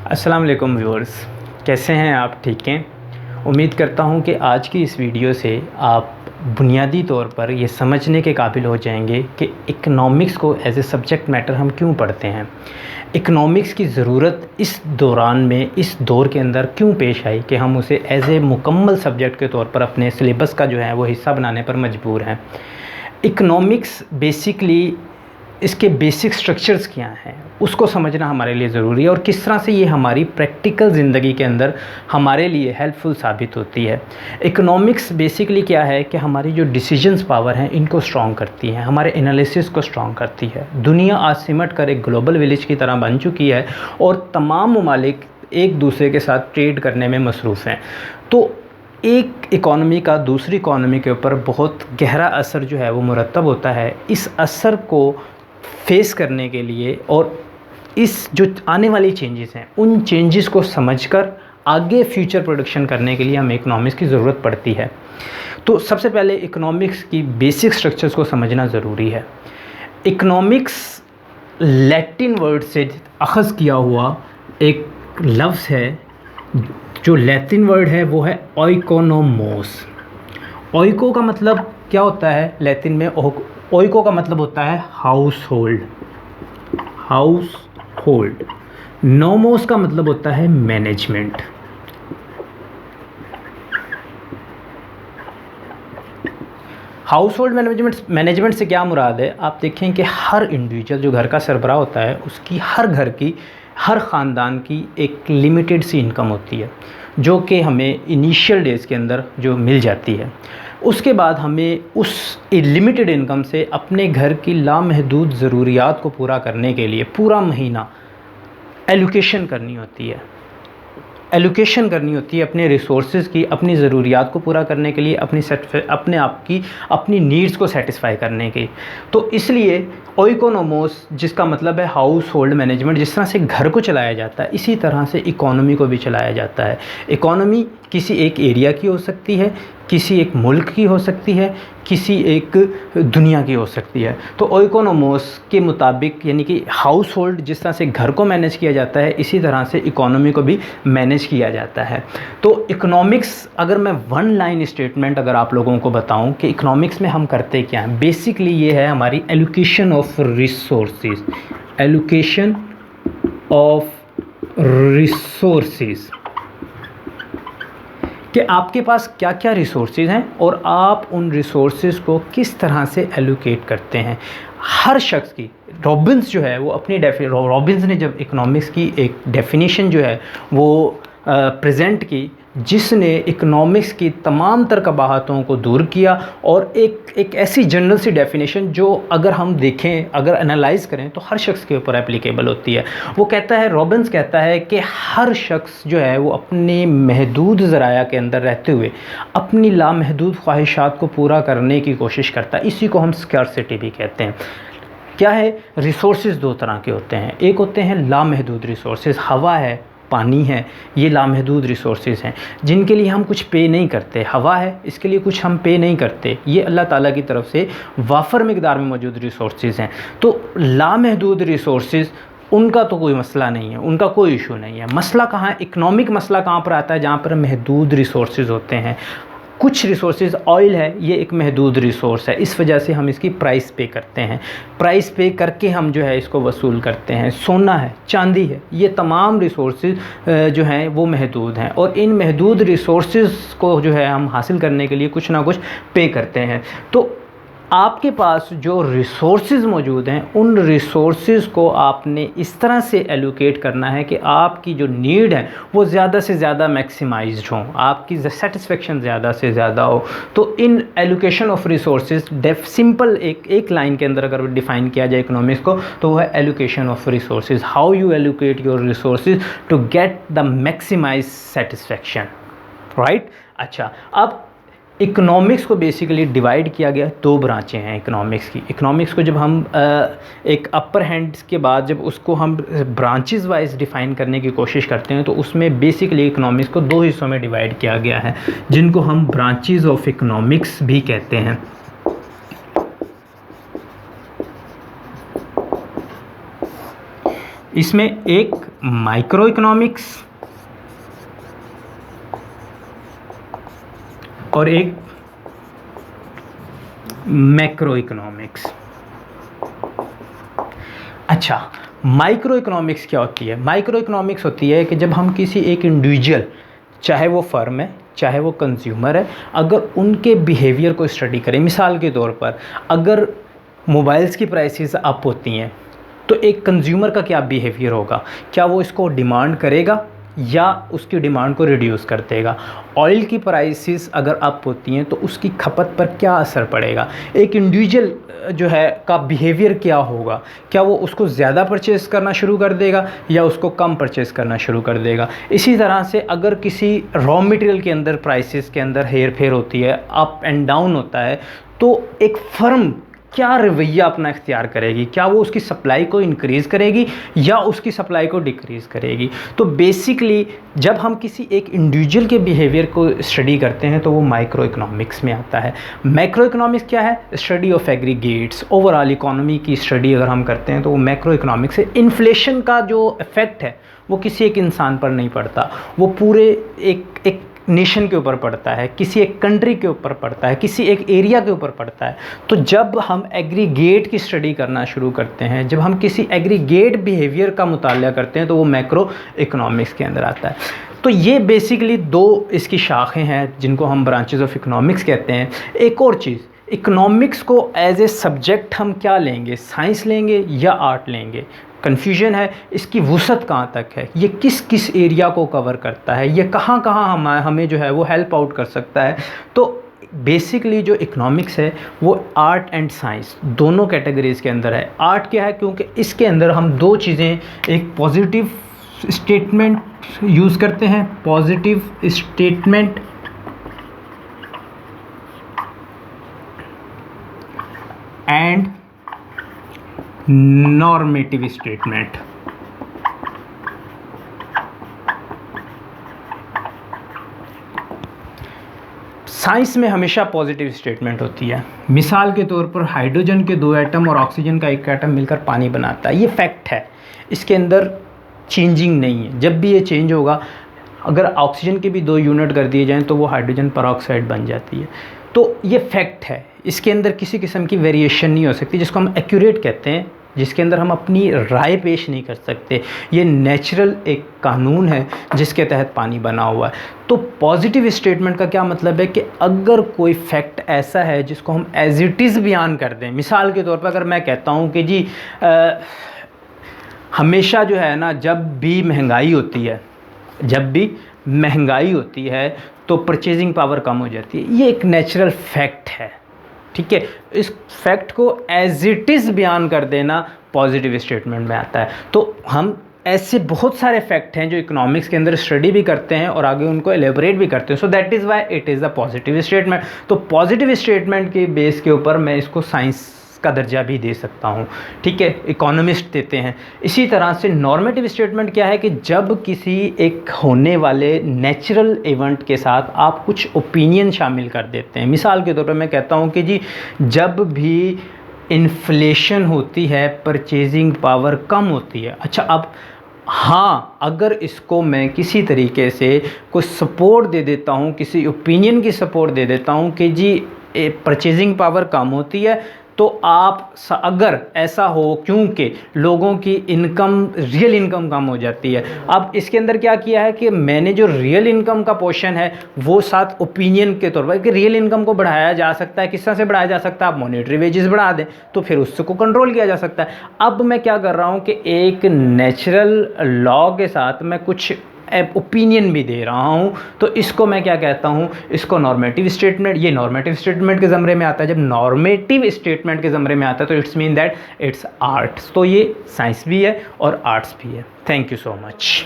अस्सलाम वालेकुम व्यूअर्स, कैसे हैं आप? ठीक हैं। उम्मीद करता हूं कि आज की इस वीडियो से आप बुनियादी तौर पर ये समझने के काबिल हो जाएंगे कि इकनॉमिक्स को एज ए सब्जेक्ट मैटर हम क्यों पढ़ते हैं। इकनॉमिक्स की ज़रूरत इस दौरान में, इस दौर के अंदर क्यों पेश आई कि हम उसे एज ए मुकम्मल सब्जेक्ट के तौर पर अपने सिलेबस का जो है वो हिस्सा बनाने पर मजबूर हैं। इकनॉमिक्स बेसिकली इसके बेसिक स्ट्रक्चर्स क्या हैं उसको समझना हमारे लिए ज़रूरी है और किस तरह से ये हमारी प्रैक्टिकल ज़िंदगी के अंदर हमारे लिए हेल्पफुल साबित होती है। इकोनॉमिक्स बेसिकली क्या है कि हमारी जो डिसीजंस पावर हैं इनको स्ट्रॉन्ग करती हैं, हमारे एनालिसिस को स्ट्रॉन्ग करती है। दुनिया आज सिमट कर एक ग्लोबल विलेज की तरह बन चुकी है और तमाम ममालिक एक दूसरे के साथ ट्रेड करने में मसरूफ़ हैं। तो एक इकॉनमी का दूसरी इकॉनमी के ऊपर बहुत गहरा असर जो है वो मुरतब होता है। इस असर को फेस करने के लिए और इस जो आने वाली चेंजेस हैं उन चेंजेस को समझकर आगे फ्यूचर प्रोडक्शन करने के लिए हमें इकनॉमिक्स की ज़रूरत पड़ती है। तो सबसे पहले इकनॉमिक्स की बेसिक स्ट्रक्चर्स को समझना ज़रूरी है। इकनॉमिक्स लैटिन वर्ड से अख़ज़ किया हुआ एक लफ्ज़ है। जो लैटिन वर्ड है वो है ओइकोनोमोस। ओइको का मतलब क्या होता है? लैटिन में ओइको का मतलब होता है हाउस होल्ड। नोमोस का मतलब होता है मैनेजमेंट। हाउस होल्ड मैनेजमेंट से क्या मुराद है? आप देखें कि हर इंडिविजुअल जो घर का सरबराह होता है उसकी हर घर की, हर ख़ानदान की एक लिमिटेड सी इनकम होती है जो कि हमें इनिशियल डेज़ के अंदर जो मिल जाती है। उसके बाद हमें उस लिमिटेड इनकम से अपने घर की लामहदूद ज़रूरियात को पूरा करने के लिए पूरा महीना एलोकेशन करनी होती है अपने रिसोर्सेज की, अपनी ज़रूरियात को पूरा करने के लिए, अपने आप की अपनी नीड्स को सेटिस्फाई करने की। तो इसलिए ओइकोनोमोस, जिसका मतलब है हाउस होल्ड मैनेजमेंट, जिस तरह से घर को चलाया जाता है इसी तरह से इकोनॉमी को भी चलाया जाता है। इकोनॉमी किसी एक एरिया की हो सकती है, किसी एक मुल्क की हो सकती है, किसी एक दुनिया की हो सकती है। तो ओइकोनोमोस के मुताबिक, यानी कि हाउस होल्ड जिस तरह से घर को मैनेज किया जाता है इसी तरह से इकोनॉमी को भी मैनेज किया जाता है। तो इकोनॉमिक्स, अगर मैं वन लाइन स्टेटमेंट अगर आप लोगों को बताऊं कि इकोनॉमिक्स में हम करते क्या हैं, बेसिकली ये है हमारी एलोकेशन ऑफ रिसोर्सेज। कि आपके पास क्या क्या रिसोर्सेज हैं और आप उन रिसोर्सेज को किस तरह से एलोकेट करते हैं। हर शख्स की, रॉबिन्स जो है वो अपनी रॉबिन्स ने जब इकोनॉमिक्स की एक डेफिनेशन जो है वो प्रेजेंट की, जिसने इकोनॉमिक्स की तमाम तर कबाहतों को दूर किया और एक ऐसी जनरल सी डेफिनेशन जो अगर हम देखें, अगर एनालाइज़ करें तो हर शख्स के ऊपर एप्लीकेबल होती है। वो कहता है, रॉबिन्स कहता है कि हर शख्स जो है वो अपने महदूद ज़राया के अंदर रहते हुए अपनी लामहदूद ख्वाहिशात को पूरा करने की कोशिश करता है। इसी को हम स्कार्सिटी भी कहते हैं। क्या है? रिसोर्सेज दो तरह के होते हैं। एक होते हैं लामहदूद रिसोर्सेज, हवा है, पानी है, ये लामहदूद रिसोर्सेज हैं जिनके लिए हम कुछ पे नहीं करते। हवा है, इसके लिए कुछ हम पे नहीं करते, ये अल्लाह ताला की तरफ से वाफर मिकदार में मौजूद रिसोर्सेज हैं। तो लामहदूद रिसोर्सेज, उनका तो कोई मसला नहीं है, उनका कोई इशू नहीं है। मसला कहाँ है? इकनॉमिक मसला कहाँ पर आता है? जहाँ पर महदूद रिसोर्सेज होते हैं। कुछ रिसोर्सेज, ऑयल है, ये एक महदूद रिसोर्स है, इस वजह से हम इसकी प्राइस पे करते हैं, प्राइस पे करके हम जो है इसको वसूल करते हैं। सोना है, चांदी है, ये तमाम रिसोर्सेज जो हैं वो महदूद हैं और इन महदूद रिसोर्सेज को जो है हम हासिल करने के लिए कुछ ना कुछ पे करते हैं। तो आपके पास जो रिसोर्सेज मौजूद हैं उन रिसोर्सेज को आपने इस तरह से एलोकेट करना है कि आपकी जो नीड है वो ज़्यादा से ज़्यादा मैक्सिमाइज्ड हो, आपकी सेटिस्फेक्शन ज़्यादा से ज़्यादा हो। तो इन एलोकेशन ऑफ रिसोर्सेज सिंपल एक लाइन के अंदर अगर डिफ़ाइन किया जाए इकोनॉमिक्स को तो वह है allocation of resources. How you allocate your resources to get the maximize satisfaction, right. अच्छा, अब इकोनॉमिक्स को बेसिकली डिवाइड किया गया, दो ब्रांचें हैं इकोनॉमिक्स की। इकोनॉमिक्स को जब हम एक अपर हैंड्स के बाद जब उसको हम ब्रांचेस वाइज डिफ़ाइन करने की कोशिश करते हैं तो उसमें बेसिकली इकोनॉमिक्स को दो हिस्सों में डिवाइड किया गया है जिनको हम ब्रांचेस ऑफ इकोनॉमिक्स भी कहते हैं। इसमें एक माइक्रो इकोनॉमिक्स और एक मैक्रो इकोनॉमिक्स। अच्छा, माइक्रो इकोनॉमिक्स क्या होती है? माइक्रो इकोनॉमिक्स होती है कि जब हम किसी एक इंडिविजुअल, चाहे वो फर्म है चाहे वो कंज्यूमर है, अगर उनके बिहेवियर को स्टडी करें। मिसाल के तौर पर अगर मोबाइल्स की प्राइसेस अप होती हैं तो एक कंज्यूमर का क्या बिहेवियर होगा? क्या वो इसको डिमांड करेगा या उसकी डिमांड को रिड्यूस कर देगा? ऑयल की प्राइसेस अगर अप होती हैं तो उसकी खपत पर क्या असर पड़ेगा? एक इंडिविजुअल जो है का बिहेवियर क्या होगा? क्या वो उसको ज़्यादा परचेज़ करना शुरू कर देगा या उसको कम परचेज़ करना शुरू कर देगा? इसी तरह से अगर किसी रॉ मटेरियल के अंदर प्राइसेस के अंदर हेर फेर होती है, अप एंड डाउन होता है, तो एक फ़र्म क्या रवैया अपना इख्तियार करेगी? क्या वो उसकी सप्लाई को इंक्रीज़ करेगी या उसकी सप्लाई को डिक्रीज़ करेगी? तो बेसिकली जब हम किसी एक इंडिविजुअल के बिहेवियर को स्टडी करते हैं तो वो माइक्रो इकोनॉमिक्स में आता है। मैक्रो इकोनॉमिक्स क्या है? Study of aggregates, overall economy की स्टडी अगर हम करते हैं तो वो मैक्रो इकोनॉमिक्स है। इन्फ्लेशन का जो इफ़ेक्ट है वो किसी एक इंसान पर नहीं पड़ता, वो पूरे एक नेशन के ऊपर पड़ता है, किसी एक कंट्री के ऊपर पड़ता है, किसी एक एरिया के ऊपर पड़ता है। तो जब हम एग्रीगेट की स्टडी करना शुरू करते हैं, जब हम किसी एग्रीगेट बिहेवियर का मुताला करते हैं तो वो मैक्रो इकोनॉमिक्स के अंदर आता है। तो ये बेसिकली दो इसकी शाखें हैं जिनको हम ब्रांचेस ऑफ इकोनॉमिक्स कहते हैं। एक और चीज़, इकोनॉमिक्स को एज ए सब्जेक्ट हम क्या लेंगे? साइंस लेंगे या आर्ट लेंगे? कन्फ्यूजन है, इसकी वुसअत कहाँ तक है, ये किस किस एरिया को कवर करता है, ये कहाँ कहाँ हमें जो है वो हेल्प आउट कर सकता है। तो बेसिकली जो इकोनॉमिक्स है वो आर्ट एंड साइंस दोनों कैटेगरीज़ के अंदर है। आर्ट क्या है? क्योंकि इसके अंदर हम दो चीज़ें, एक पॉजिटिव स्टेटमेंट यूज़ करते हैं, positive statement and normative statement. Science में हमेशा पॉजिटिव स्टेटमेंट होती है। मिसाल के तौर पर हाइड्रोजन के 2 एटम और ऑक्सीजन का 1 एटम मिलकर पानी बनाता है, ये फैक्ट है, इसके अंदर चेंजिंग नहीं है। जब भी ये चेंज होगा, अगर ऑक्सीजन के भी 2 यूनिट कर दिए जाएं तो वो हाइड्रोजन परऑक्साइड बन जाती है। तो ये फैक्ट है, इसके अंदर किसी किस्म की वेरिएशन नहीं हो सकती, जिसको हम एक्यूरेट कहते हैं, जिसके अंदर हम अपनी राय पेश नहीं कर सकते। ये नेचुरल एक कानून है जिसके तहत पानी बना हुआ है। तो पॉजिटिव स्टेटमेंट का क्या मतलब है कि अगर कोई फैक्ट ऐसा है जिसको हम एज इट इज़ बयान कर दें। मिसाल के तौर पर अगर मैं कहता हूँ कि जी हमेशा जो है ना, जब भी महंगाई होती है तो परचेजिंग पावर कम हो जाती है, ये एक नेचुरल फैक्ट है, ठीक है। इस फैक्ट को एज इट इज़ बयान कर देना पॉजिटिव स्टेटमेंट में आता है। तो हम ऐसे बहुत सारे फैक्ट हैं जो इकोनॉमिक्स के अंदर स्टडी भी करते हैं और आगे उनको एलेबरेट भी करते हैं। So that is why it is a positive statement. तो पॉजिटिव स्टेटमेंट के बेस के ऊपर मैं इसको साइंस का दर्जा भी दे सकता हूँ, ठीक है, इकोनॉमिस्ट देते हैं। इसी तरह से नॉर्मेटिव स्टेटमेंट क्या है कि जब किसी एक होने वाले नेचुरल इवेंट के साथ आप कुछ ओपिनियन शामिल कर देते हैं। मिसाल के तौर पर मैं कहता हूँ कि जी जब भी इन्फ्लेशन होती है परचेजिंग पावर कम होती है। अच्छा, अब हाँ, अगर इसको मैं किसी तरीके से कुछ सपोर्ट दे देता हूँ, किसी ओपिनियन की सपोर्ट दे देता हूँ कि जी परचेजिंग पावर कम होती है, तो आप अगर ऐसा हो क्योंकि लोगों की रियल इनकम कम हो जाती है। अब इसके अंदर क्या किया है कि मैंने जो रियल इनकम का पोर्शन है वो साथ ओपिनियन के तौर पर कि रियल इनकम को बढ़ाया जा सकता है। किस तरह से बढ़ाया जा सकता है? आप मॉनेटरी वेजेस बढ़ा दें तो फिर उसको कंट्रोल किया जा सकता है। अब मैं क्या कर रहा हूँ कि एक नेचुरल लॉ के साथ मैं कुछ ओपिनियन भी दे रहा हूँ, तो इसको मैं क्या कहता हूँ? इसको नॉर्मेटिव स्टेटमेंट। ये नॉर्मेटिव स्टेटमेंट के ज़मरे में आता है। जब नॉर्मेटिव स्टेटमेंट के ज़मरे में आता है तो it's mean that it's art. तो ये साइंस भी है और आर्ट्स भी है। Thank you so much.